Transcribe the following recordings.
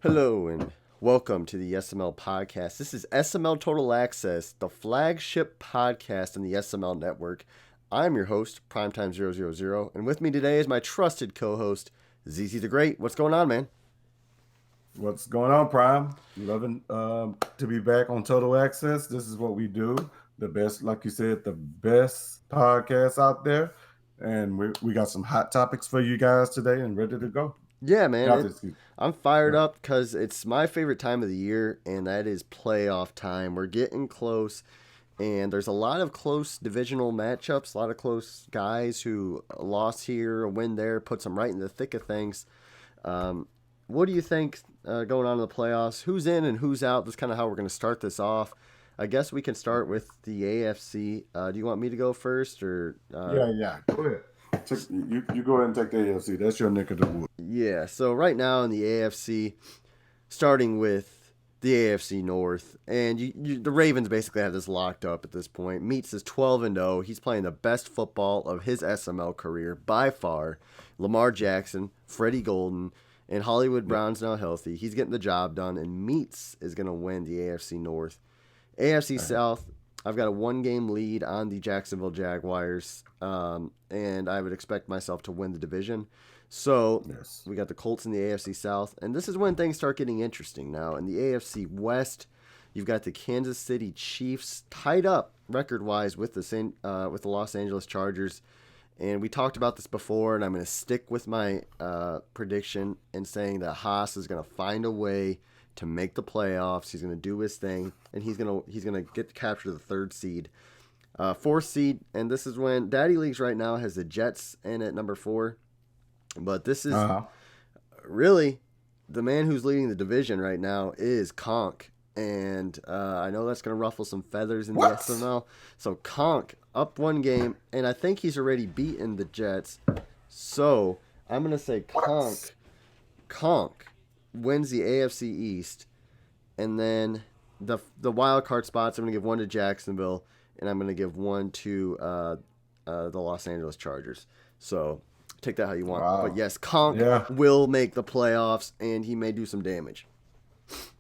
Hello and welcome to the SML podcast. This is SML Total Access, the flagship podcast in the SML network. I'm your host, Primetime000, and with me today is my trusted co-host, ZZ the Great. What's going on, man? What's going on, Prime? Loving to be back on Total Access. This is what we do. The best, like you said, the best podcast out there. And we got some hot topics for you guys today and ready to go. Yeah, man. Got this. I'm fired Yeah. up because it's my favorite time of the year, and that is playoff time. We're getting close, and there's a lot of close divisional matchups, a lot of close guys who lost here, a win there, puts them right in the thick of things. What do you think going on in the playoffs? Who's in and who's out? That's kind of how we're going to start this off. I guess we can start with the AFC. Do you want me to go first, or? Yeah. Go ahead. You go ahead and take the AFC. That's your neck of the woods. Yeah. So right now in the AFC, starting with the AFC North, and the Ravens basically have this locked up at this point. Meets is 12-0. He's playing the best football of his SML career by far. Lamar Jackson, Freddie Golden, and Hollywood Brown's now healthy. He's getting the job done, and Meats is going to win the AFC North. AFC South, I've got a one-game lead on the Jacksonville Jaguars, and I would expect myself to win the division. So Yes. we got the Colts in the AFC South, and this is when things start getting interesting now. In the AFC West, you've got the Kansas City Chiefs tied up record-wise with the Los Angeles Chargers. And we talked about this before, and I'm going to stick with my prediction and saying that Haas is going to find a way to make the playoffs. He's going to do his thing, and he's going to get to capture the third seed. Fourth seed, and this is when Daddy Leagues right now has the Jets in at number 4. But this is really the man who's leading the division right now is Conk. And I know that's going to ruffle some feathers in the SML. So Conk up one game, and I think he's already beaten the Jets. So I'm going to say Conk wins the AFC East. And then the wild card spots, I'm going to give one to Jacksonville, and I'm going to give one to the Los Angeles Chargers. So take that how you want. Wow. But yes, Conk will make the playoffs, and he may do some damage.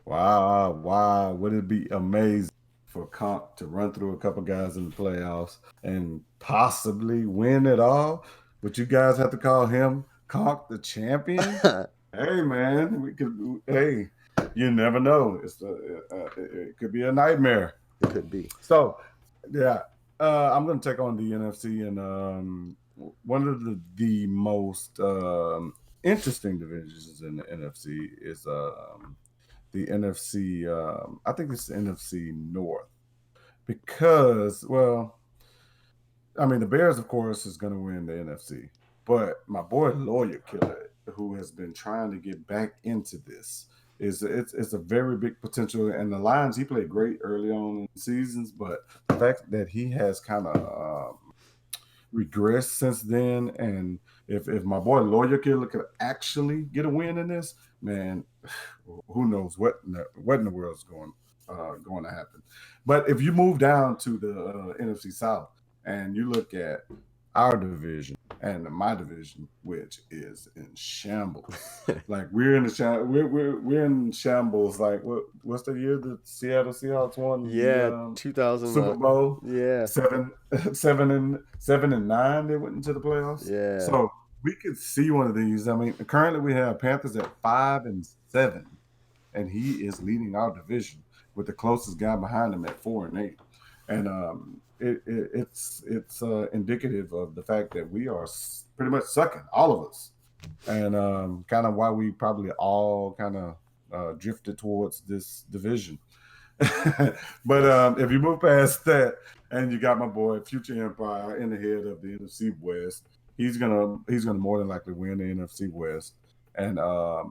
Wow. Would it be amazing for Conk to run through a couple guys in the playoffs and possibly win it all? But you guys have to call him Conk the champion? Hey, man, we could. Hey, you never know. It could be a nightmare. It could be. So, yeah, I'm going to take on the NFC, and one of the most interesting divisions in the NFC is the NFC. I think it's the NFC North because, well, I mean, the Bears, of course, is going to win the NFC, but my boy Lawyer Killer, who has been trying to get back into this, it's a very big potential. And the Lions, he played great early on in the seasons, but the fact that he has kind of regressed since then, and if my boy Lawyer Killer could actually get a win in this, man, who knows what in the world is going to happen. But if you move down to the NFC South and you look at our division and my division, which is in shambles, like we're in the we're in shambles. Like what's the year the Seattle Seahawks won? Yeah, 2000 Super Bowl. Yeah, 7-9. They went into the playoffs. Yeah. So we could see one of these. I mean, currently we have Panthers at 5-7, and he is leading our division with the closest guy behind him at 4-8. And it's indicative of the fact that we are pretty much sucking, all of us, and kind of why we probably all kind of drifted towards this division. But if you move past that, and you got my boy Future Empire in the head of the NFC West, he's gonna more than likely win the NFC West. And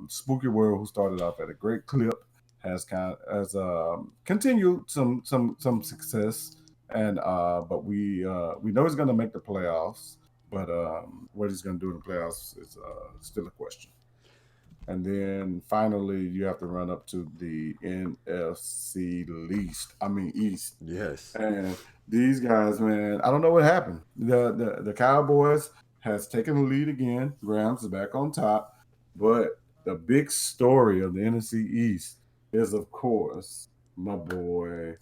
Spooky World, who started off at a great clip, has continued some success, and but we know he's gonna make the playoffs, but what he's gonna do in the playoffs is still a question. And then finally, you have to run up to the NFC East. Yes. And these guys, man, I don't know what happened. The Cowboys has taken the lead again. Rams are back on top, but the big story of the NFC East is, of course, my boy,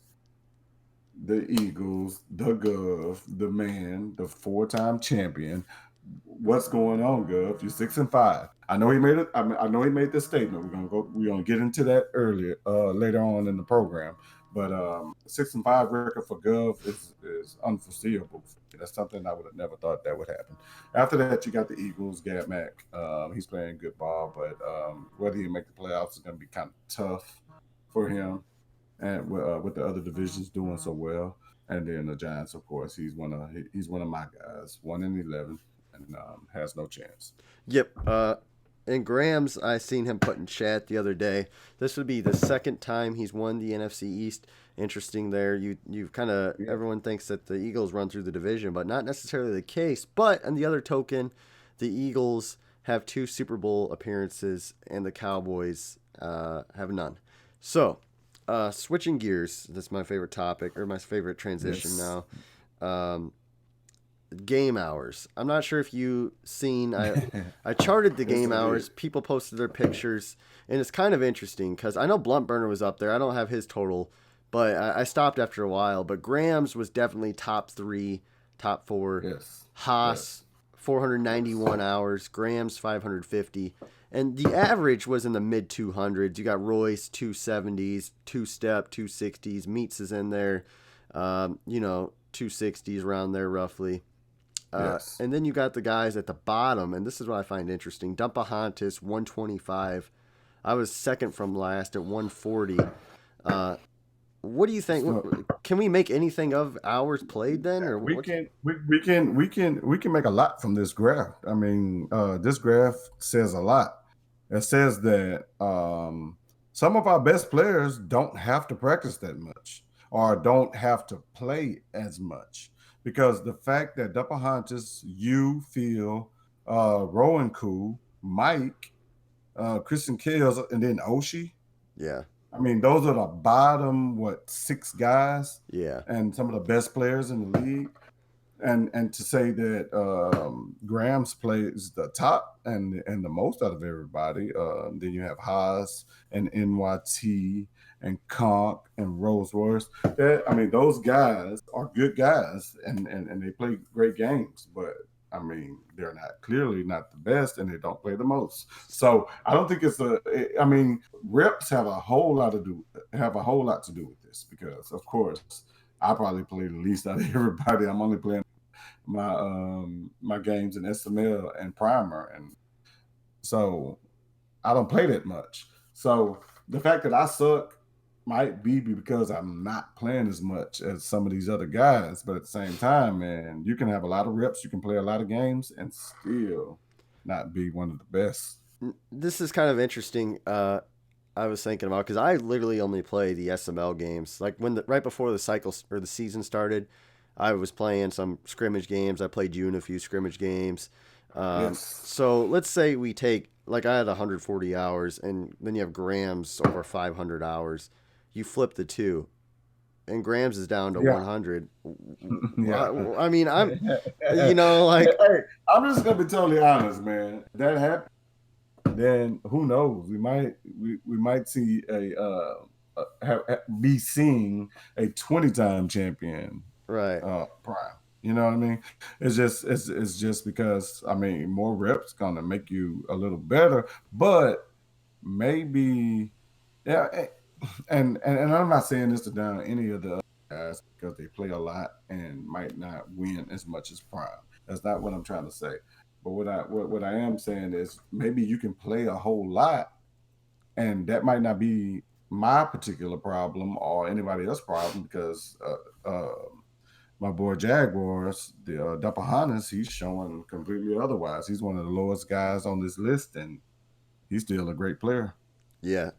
the Eagles, the Gov, the man, the four-time champion. What's going on, Gov? You're 6-5. I know he made it. I know he made this statement. We're gonna get into that earlier, later on in the program. But 6-5 record for Gov is unforeseeable. That's something I would have never thought that would happen. After that, you got the Eagles, Gab Mack. He's playing good ball, but whether he make the playoffs is going to be kind of tough for him. And with the other divisions doing so well, and then the Giants, of course, he's one of my guys, 1-11, and has no chance. Yep. And Graham's, I seen him put in chat the other day. This would be the second time he's won the NFC East. Interesting there. You've kind of Yeah. everyone thinks that the Eagles run through the division, but not necessarily the case. But on the other token, the Eagles have 2 Super Bowl appearances, and the Cowboys have none. So, switching gears. That's my favorite topic, or my favorite transition Yes. now. Um, game hours. I'm not sure if you seen. I charted the Yes, game I hours. did. People posted their pictures, and it's kind of interesting because I know Blunt Burner was up there. I don't have his total, but I stopped after a while. But Graham's was definitely top 3, top 4. Yes. Haas Yes. 491 hours. Graham's 550. And the average was in the mid 200s. You got Royce 270s, Two Step 260s. Meats is in there, 260s around there roughly. Yes. And then you got the guys at the bottom, and this is what I find interesting. Dumpahontis 125. I was second from last at 140. Uh, what do you think? So Can we make anything of hours played then, or we what? can we can make a lot from this graph. I mean, this graph says a lot. It says that some of our best players don't have to practice that much or don't have to play as much because the fact that Duppahontas, you, Phil, Rowan Cool, Mike, Christian Kales, and then Oshi. Yeah, I mean, those are the bottom, 6 guys yeah, and some of the best players in the league. And to say that Graham's plays the top and the most out of everybody, then you have Haas and NYT and Conk and Roseworth. I mean, those guys are good guys and they play great games, but I mean, they're not clearly not the best and they don't play the most. So I don't think I mean, reps have a whole lot to do with this because of course I probably play the least out of everybody. I'm only playing my games in SML and Primer, and so I don't play that much. So the fact that I suck might be because I'm not playing as much as some of these other guys. But at the same time, man, you can have a lot of reps, you can play a lot of games, and still not be one of the best. this is kind of interesting. I was thinking about because I literally only play the SML games. Like right before the cycle or the season started, I was playing some scrimmage games. I played you in a few scrimmage games. Yes. So let's say we take like I had 140 hours, and then you have Grams over 500 hours. You flip the two, and Grams is down to Yeah. 100. Yeah. I mean, I'm, like Hey, I'm just gonna be totally honest, man. That happened. Then who knows? We might see be seeing a 20-time champion right. prime. You know what I mean? It's just because I mean more reps gonna make you a little better, but maybe yeah. And I'm not saying this to down any of the other guys because they play a lot and might not win as much as prime. That's not what I'm trying to say. But what I am saying is maybe you can play a whole lot, and that might not be my particular problem or anybody else's problem because my boy Jaguars, the Dupahanas, he's showing completely otherwise. He's one of the lowest guys on this list, and he's still a great player. Yeah.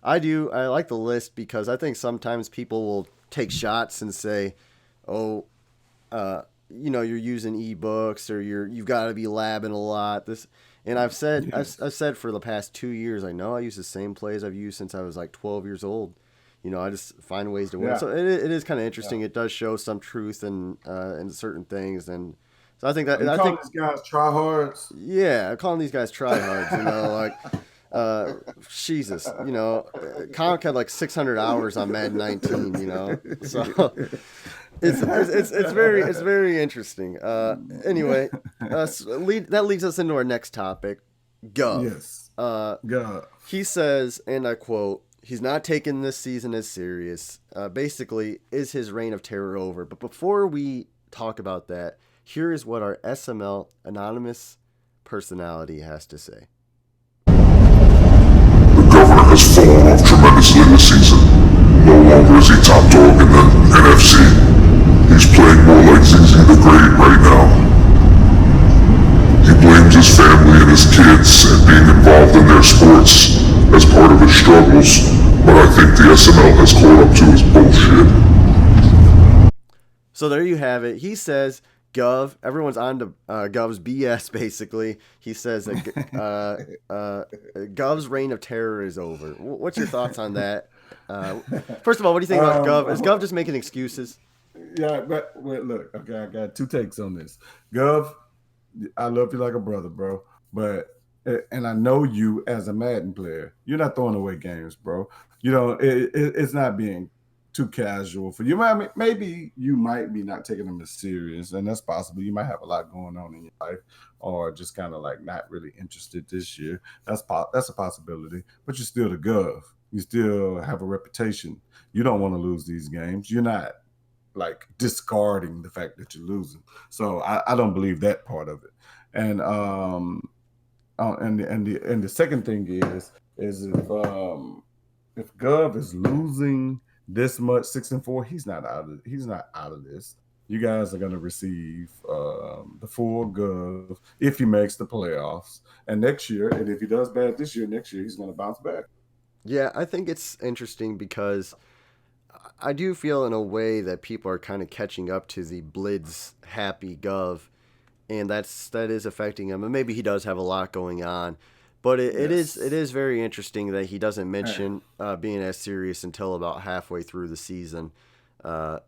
I do. I like the list because I think sometimes people will take shots and say, "Oh, you're using ebooks or you've got to be labbing a lot." And I've said I've, Yes. I've said for the past 2 years, I know I use the same plays I've used since I was like 12 years old. I just find ways to win. Yeah. So it is kind of Yeah. interesting. It does show some truth in certain things, and so I think Are that you I calling think these guys tryhards? yeah, I'm calling these guys tryhards. Like Jesus, Conk had like 600 hours on Madden 19, so it's very interesting. Anyway, that leads us into our next topic, Gov. Yes. Uh, God. he says, and I quote, he's not taking this season as serious. Basically, is his reign of terror over? But before we talk about that, here is what our SML anonymous personality has to say. The governor has fallen off tremendously this season. No longer is he top dog in the NFC. He's playing more like ZZ the Great right now. He blames his family and his kids and being involved in their sports as part of his struggles, but I think the SML has caught up to his bullshit. So there you have it. He says, Gov, everyone's on to Gov's BS, basically. He says that Gov's reign of terror is over. What's your thoughts on that? First of all, what do you think about Gov? Is Gov just making excuses? Yeah, but wait, look, okay, I got two takes on this. Gov, I love you like a brother, bro. But and I know you as a Madden player, you're not throwing away games, bro. It's not being too casual for you. Maybe you might be not taking them as serious, and that's possible. You might have a lot going on in your life, or just kind of like not really interested this year. That's a possibility. But you're still the Gov. You still have a reputation. You don't want to lose these games. You're not like discarding the fact that you're losing. So I don't believe that part of it. And and the second thing is if Gov is losing this much 6-4, he's not out of this. You guys are going to receive the full Gov if he makes the playoffs. And next year, and if he does bad this year, next year he's going to bounce back. Yeah, I think it's interesting because I do feel in a way that people are kind of catching up to the Blitz happy Gov, and that is affecting him. And maybe he does have a lot going on, but it is very interesting that he doesn't mention being as serious until about halfway through the season. And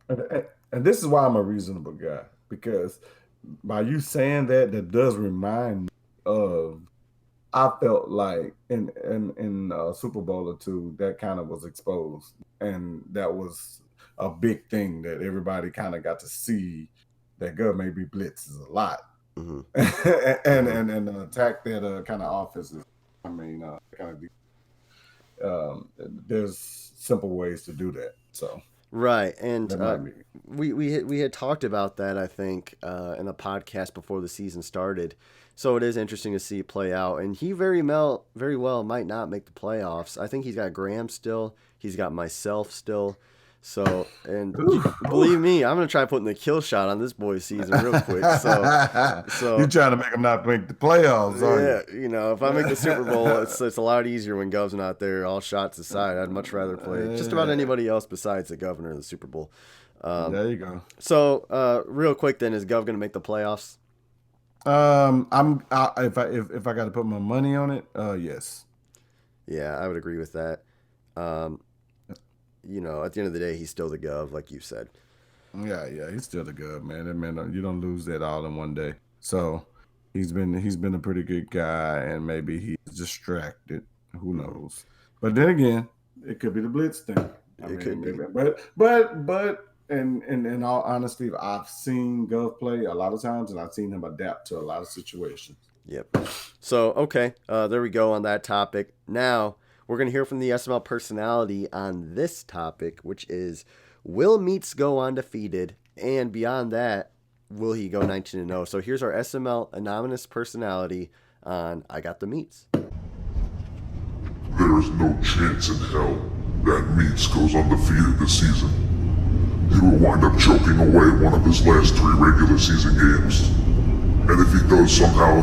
this is why I'm a reasonable guy, because by you saying that does remind me of, I felt like in Super Bowl or two that kind of was exposed, and that was a big thing that everybody kind of got to see that Gov maybe blitzes a lot, Mm-hmm. and attack that kind of offenses. I mean, kind of there's simple ways to do that. So Right, and that might be. we had talked about that, I think, in a podcast before the season started. So it is interesting to see it play out, and he very well might not make the playoffs. I think he's got Graham still. He's got myself still. So, and believe me, I'm gonna try putting the kill shot on this boy's season real quick. So You're trying to make him not make the playoffs, aren't you? if I make the Super Bowl, it's a lot easier when Gov's not there. All shots aside, I'd much rather play just about anybody else besides the governor of the Super Bowl. There you go. So, real quick, then, is Gov gonna make the playoffs? If I got to put my money on it, yes. Yeah, I would agree with that. At the end of the day, he's still the Gov, like you said. Yeah, he's still the good man. That man, you don't lose that all in one day. So he's been a pretty good guy, and maybe he's distracted. Who knows? But then again, it could be the blitz thing. It could be. But in all honesty, I've seen Gov play a lot of times, and I've seen him adapt to a lot of situations. Yep. So, okay, there we go on that topic. Now, we're going to hear from the SML personality on this topic, which is, will Meats go undefeated? And beyond that, will he go 19-0? So here's our SML anonymous personality on I Got the Meats. There is no chance in hell that Meats goes undefeated this season. He will wind up choking away one of his last 3 regular season games. And if he does somehow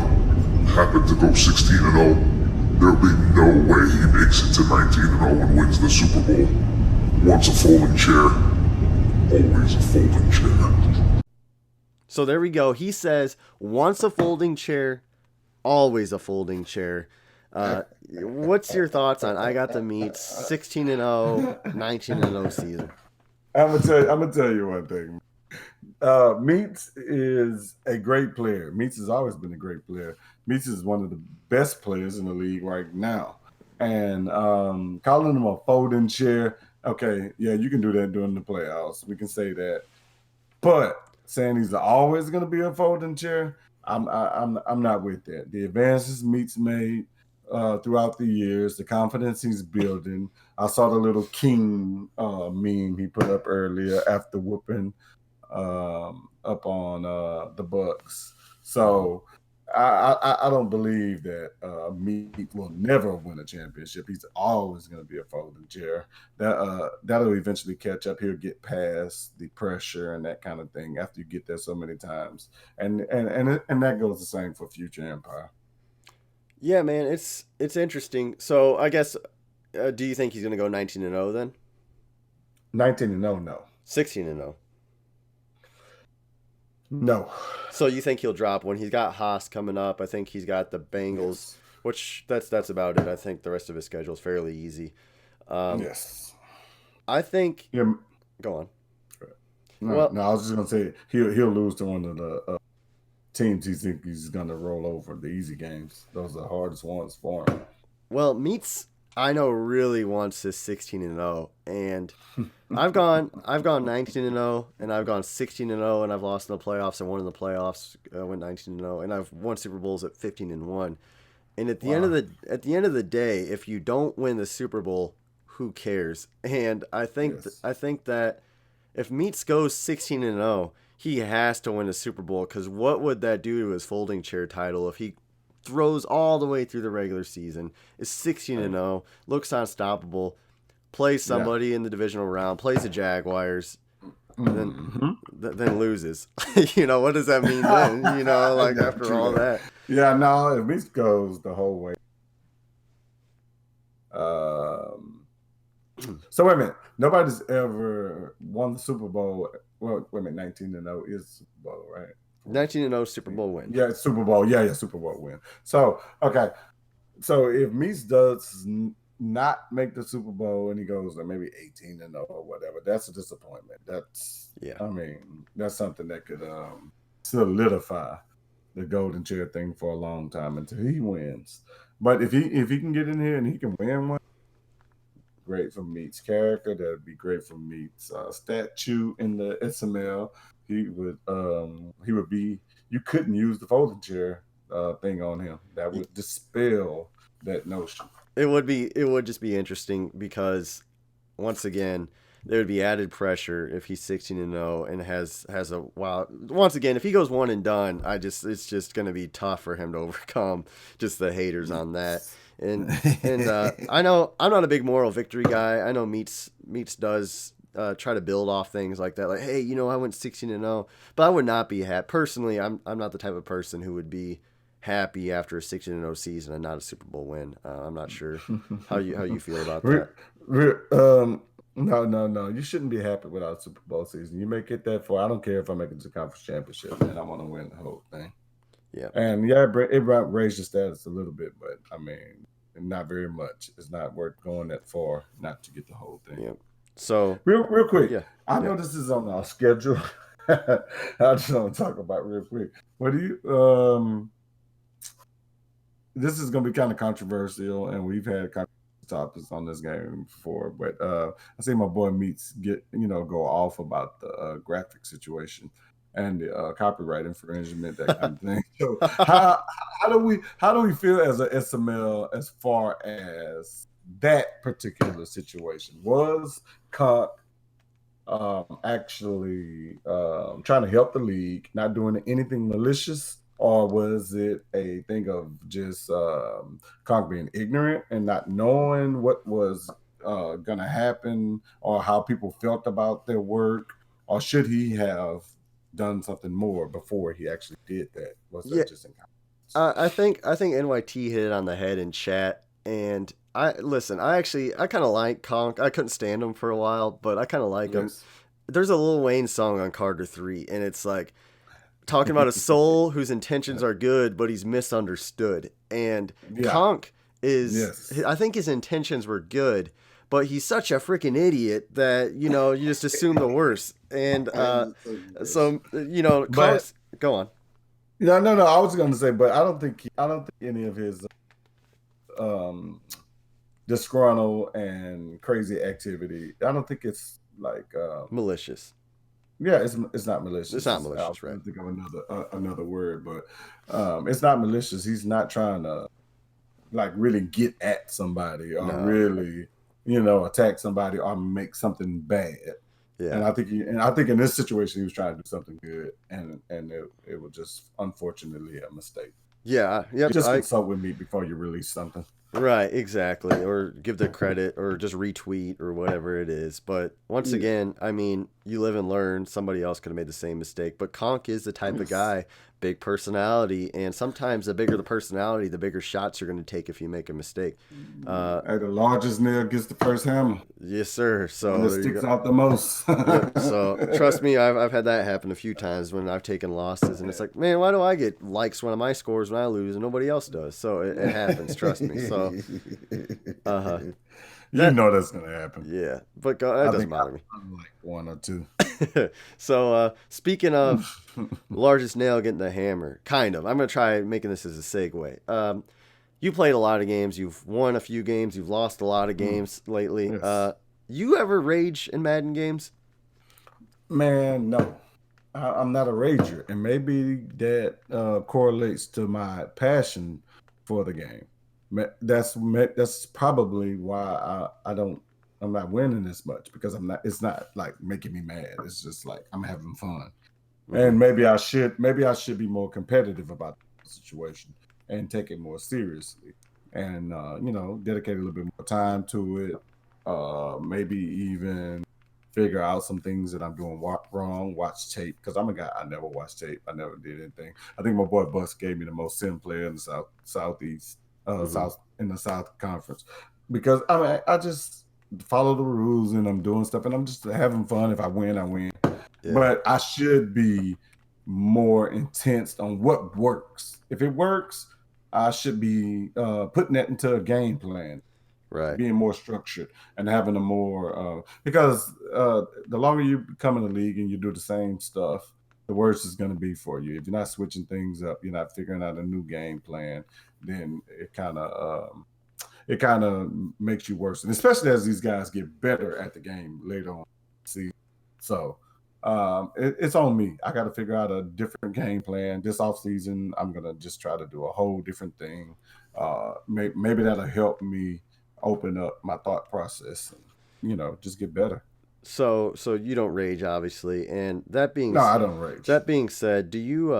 happen to go 16-0, there'll be no way he makes it to 19-0 and wins the Super Bowl. Once a folding chair, always a folding chair. So there we go. He says, once a folding chair, always a folding chair. What's your thoughts on I Got the Meats 16-0, 19-0 season? I'm gonna tell you one thing. Meats is a great player. Meats has always been a great player. Meats is one of the best players in the league right now. And calling him a folding chair, okay, yeah, you can do that during the playoffs. We can say that. But saying he's always going to be a folding chair, I'm not with that. The advances Meats made throughout the years, the confidence he's building. I saw the little King meme he put up earlier after whooping up on the Bucks. So I don't believe that Meat will never win a championship. He's always going to be a folding chair. That'll eventually catch up. He'll get past the pressure and that kind of thing after you get there so many times. And that goes the same for Future Empire. Yeah, man, it's interesting. So I guess, do you think he's going to go 19-0 then? 19-0, no. 16-0. No. So you think he'll drop when he's got Haas coming up? I think he's got the Bengals, yes. Which that's about it. I think the rest of his schedule is fairly easy. Yes. I think. Yeah. Go on. No, I was just gonna say he'll lose to one of the teams he thinks he's gonna roll over. The easy games. Those are the hardest ones for him. Well, Meats, I know, really wants this 16-0, and I've gone 19-0, and I've gone 16-0, and I've lost in the playoffs and won in the playoffs. Went 19-0, and I've won Super Bowls at 15-1. And at the end of the day, if you don't win the Super Bowl, who cares? And I think that if Meats goes 16-0, he has to win a Super Bowl, because what would that do to his folding chair title if he throws all the way through the regular season, is 16-0, looks unstoppable, plays somebody in the divisional round, plays the Jaguars, and then loses. What does that mean then? After all that. Yeah, no, if Meats goes the whole way. So wait a minute. Nobody's ever won the Super Bowl. Well, wait a minute, 19-0 is Super Bowl, right? 19-0 Super Bowl win. Yeah, Super Bowl. Yeah, Super Bowl win. So, okay. So if Meats does not make the Super Bowl and he goes maybe 18-0 or whatever, that's a disappointment. That's something that could solidify the golden chair thing for a long time until he wins. But if he can get in here and he can win one, great for Meats' character. That'd be great for Meats' statue in the SML. He would be. You couldn't use the folding chair thing on him. That would dispel that notion. It would just be interesting because, once again, there would be added pressure if he's 16-0 and has a wild. Once again, if he goes one and done, it's just going to be tough for him to overcome just the haters on that. And I know I'm not a big moral victory guy. I know Meats does try to build off things like that. Like, hey, I went 16-0, but I would not be happy. Personally, I'm not the type of person who would be happy after a 16-0 season and not a Super Bowl win. I'm not sure how you feel about that. No. You shouldn't be happy without a Super Bowl season. You make it that far. I don't care if I make it to the conference championship, man. I want to win the whole thing. Yeah. And it raised your status a little bit, but not very much. It's not worth going that far not to get the whole thing. Yeah. So real quick, I know this is on our schedule. I just want to talk about real quick. What do you? This is going to be kind of controversial, and we've had topics on this game before. But I see my boy Meats go off about the graphic situation and the copyright infringement, that kind of thing. So how do we feel as a SML as far as that particular situation? Was Conk actually trying to help the league, not doing anything malicious, or was it a thing of just Conk being ignorant and not knowing what was going to happen or how people felt about their work, or should he have done something more before he actually did that? Was that just in I think NYT hit it on the head in chat. And I kind of like Conk. I couldn't stand him for a while, but I kind of like him. There's a Lil Wayne song on Carter 3, and it's like talking about a soul whose intentions are good, but he's misunderstood. And Conk I think his intentions were good, but he's such a freaking idiot that, you just assume the worst. And Conk's, go on. No. I was going to say, but I don't think any of his disgruntled and crazy activity. I don't think it's like malicious. Yeah, it's not malicious. It's not malicious, right? I think of another word, but it's not malicious. He's not trying to like really get at somebody or really, attack somebody or make something bad. Yeah. And I think in this situation he was trying to do something good, and it was just unfortunately a mistake. Yeah. Yep. Just consult with me before you release something. Right, exactly. Or give the credit or just retweet or whatever it is. But once again, I mean, you live and learn. Somebody else could have made the same mistake. But Conk is the type of guy, big personality. And sometimes the bigger the personality, the bigger shots you're going to take if you make a mistake. The largest nail gets the first hammer. Yes, sir. So it sticks out the most. Yep. So trust me, I've had that happen a few times when I've taken losses. And it's like, man, why do I get likes when my scores when I lose and nobody else does? So it happens, trust me. So you know that's gonna happen. Yeah, but that doesn't bother me. I'm like one or two. So speaking of largest nail getting the hammer, kind of. I'm gonna try making this as a segue. You played a lot of games. You've won a few games. You've lost a lot of games lately. Yes. You ever rage in Madden games? Man, no. I'm not a rager, and maybe that correlates to my passion for the game. That's probably why I'm not winning as much, because it's not like making me mad. It's just like I'm having fun. Mm-hmm. And maybe I should be more competitive about the situation and take it more seriously, and dedicate a little bit more time to it. Maybe even figure out some things that I'm doing wrong, watch tape, because I'm a guy, I never watch tape. I never did anything. I think my boy Buss gave me the most sim player in the Southeast. South in the South Conference, because I just follow the rules and I'm doing stuff and I'm just having fun. If I win, I win. Yeah. But I should be more intense on what works. If it works, I should be putting that into a game plan, right? Being more structured and having a more because the longer you come in the league and you do the same stuff, the worse it's going to be for you. If you're not switching things up, you're not figuring out a new game plan, then it kind of makes you worse, and especially as these guys get better at the game later on. See, so it's on me. I got to figure out a different game plan this offseason. I'm gonna just try to do a whole different thing. Maybe that'll help me open up my thought process and just get better. So you don't rage, obviously, and that being I don't rage. That being said, do you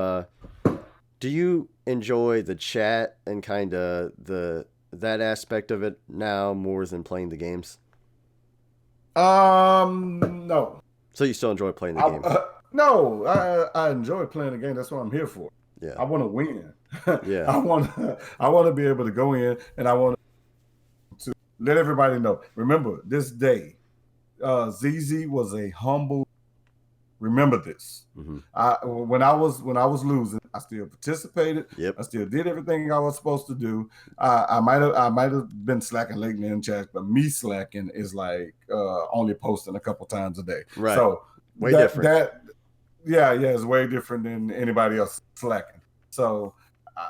enjoy the chat and kind of that aspect of it now more than playing the games? No. So you still enjoy playing the game? No, I enjoy playing the game. That's what I'm here for. Yeah. I want to win. Yeah. I want to be able to go in, and I want to let everybody know. Remember this day. ZZ was a humble. Remember this. Mm-hmm. When I was losing, I still participated. Yep. I still did everything I was supposed to do. I might have been slacking lately in chat, but me slacking is like only posting a couple times a day. Right. So way different. It's way different than anybody else slacking. So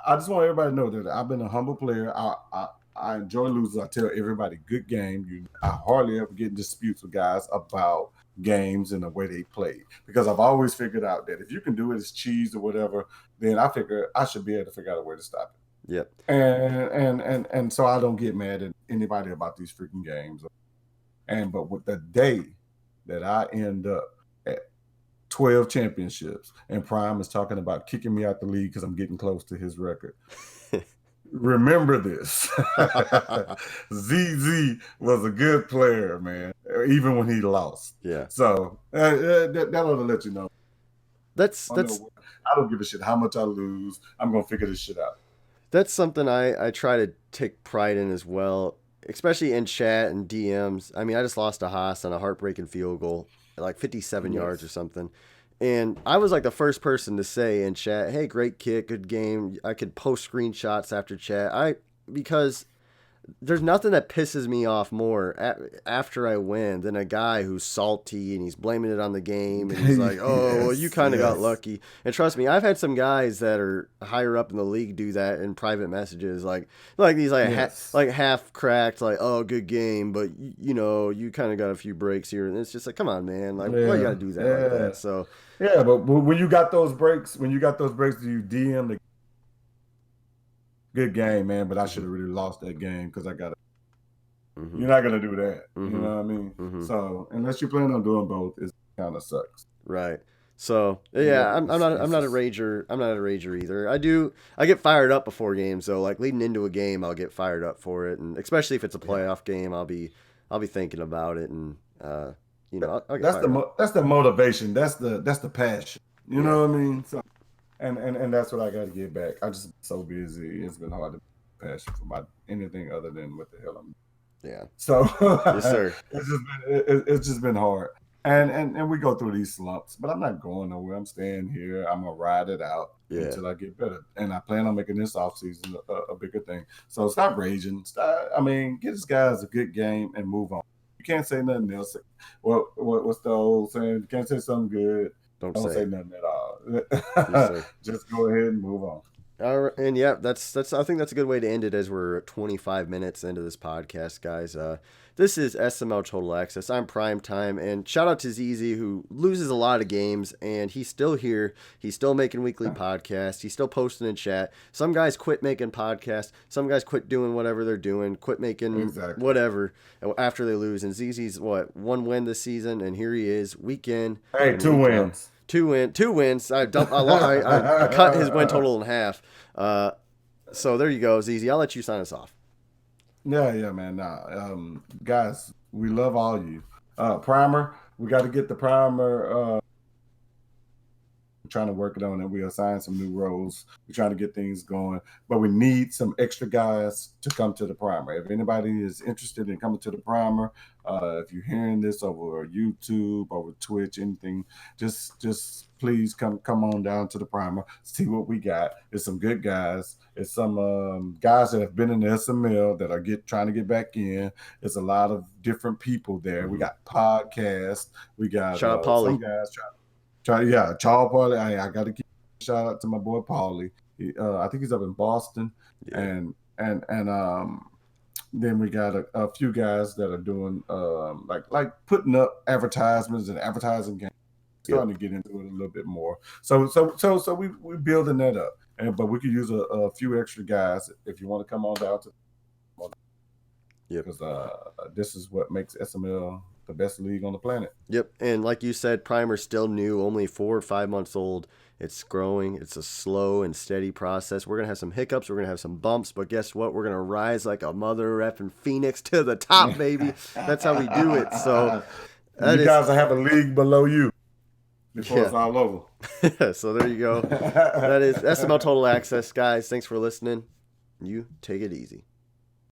I just want everybody to know that I've been a humble player. I enjoy losing. I tell everybody, good game. I hardly ever get in disputes with guys about games and the way they play, because I've always figured out that if you can do it as cheese or whatever, then I figure I should be able to figure out a way to stop it. Yep. And so I don't get mad at anybody about these freaking games. But with the day that I end up at 12 championships and Prime is talking about kicking me out the league because I'm getting close to his record. Remember this. ZZ was a good player, man, even when he lost. Yeah. So that'll let you know. I don't give a shit how much I lose. I'm going to figure this shit out. That's something I try to take pride in as well, especially in chat and DMs. I mean, I just lost to Haas on a heartbreaking field goal, like 57 yards or something. And I was like the first person to say in chat, hey, great kick, good game. I could post screenshots after chat. Because there's nothing that pisses me off more after I win than a guy who's salty and he's blaming it on the game and he's like, oh, well, you kind of got lucky. And trust me, I've had some guys that are higher up in the league do that in private messages, like these like half cracked, like, oh, good game, but you kind of got a few breaks here, and it's just like, come on, man, like, why you gotta do that like that? So yeah, but when you got those breaks, do you DM the good game, man? But I should have really lost that game because I got it. Mm-hmm. You're not gonna do that. Mm-hmm. You know what I mean? Mm-hmm. So unless you plan on doing both, it kind of sucks. Right. So yeah, I'm not a rager. I'm not a rager either. I get fired up before games though. Like leading into a game, I'll get fired up for it, and especially if it's a playoff game, I'll be thinking about it, and I'll get that's the motivation. That's the passion. You know what I mean? So, and that's what I got to get back. I just been so busy. It's been hard to be passionate for anything other than what the hell I'm doing. Yeah. So yes, sir. It's just been hard. And we go through these slumps, but I'm not going nowhere. I'm staying here. I'm gonna ride it out until I get better. And I plan on making this offseason a bigger thing. So stop raging. Get this guys a good game and move on. You can't say nothing else. What's the old saying? You can't say something good. Don't say nothing at all. Yes, just go ahead and move on. And yeah, that's I think that's a good way to end it as we're 25 minutes into this podcast, guys. This is SML Total Access. I'm Prime Time, and shout out to ZZ, who loses a lot of games, and he's still here. He's still making weekly podcasts. He's still posting in chat. Some guys quit making podcasts. Some guys quit doing whatever they're doing, quit making whatever after they lose. And ZZ's one win this season, and here he is, week in. Hey, two wins. Two wins. I cut his win total in half. So there you go, ZZ. I'll let you sign us off. Yeah, man. Guys, we love all you. Primer, we got to get the primer. We're trying to work it on it. We assign some new roles. We're trying to get things going, but we need some extra guys to come to the primer. If anybody is interested in coming to the primer, if you're hearing this over YouTube, over Twitch, anything, just please come on down to the primer. See what we got. It's some good guys. It's some guys that have been in the SML that are trying to get back in. It's a lot of different people there. Mm-hmm. We got podcasts. We got some guys Charles Pauly. I got to give a shout out to my boy Pauly. I think he's up in Boston, and then we got a few guys that are doing like putting up advertisements and advertising games. Starting to get into it a little bit more. So we're building that up, but we could use a few extra guys if you want to come on down to. Because this is what makes SML the best league on the planet. Yep, and like you said, Primer's still new, only 4 or 5 months old. It's growing. It's a slow and steady process. We're going to have some hiccups. We're going to have some bumps. But guess what? We're going to rise like a mother effing phoenix to the top, baby. That's how we do it. So you guys will have a league below you before it's all over. So there you go. That is SML Total Access, guys. Thanks for listening. You take it easy.